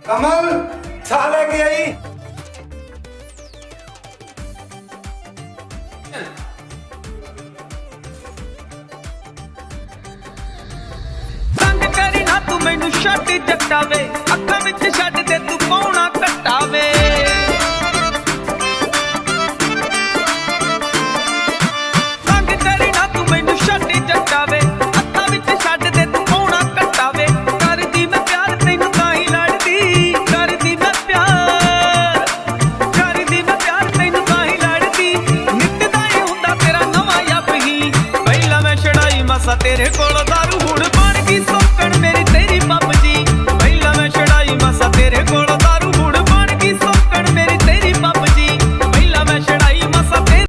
कमल चाह लेके आई। तंग करी ना तू मैनू छड्ड जट्टावे, अखां विच छड्ड दे तू पौना कट्टावे। तंग करी ना तू मैनू छड्ड जट्टावे, अखां विच छड्ड दे तू पौना कट्टावे। करदी मैं प्यार तैनू ताहीं लड़दी, करदी मैं प्यार तैनू ताहीं लड़दी। नित दा ही हुंदा तेरा नवां यब ही, पहिला मैं छड़ाई मसा तेरे कोलों दारू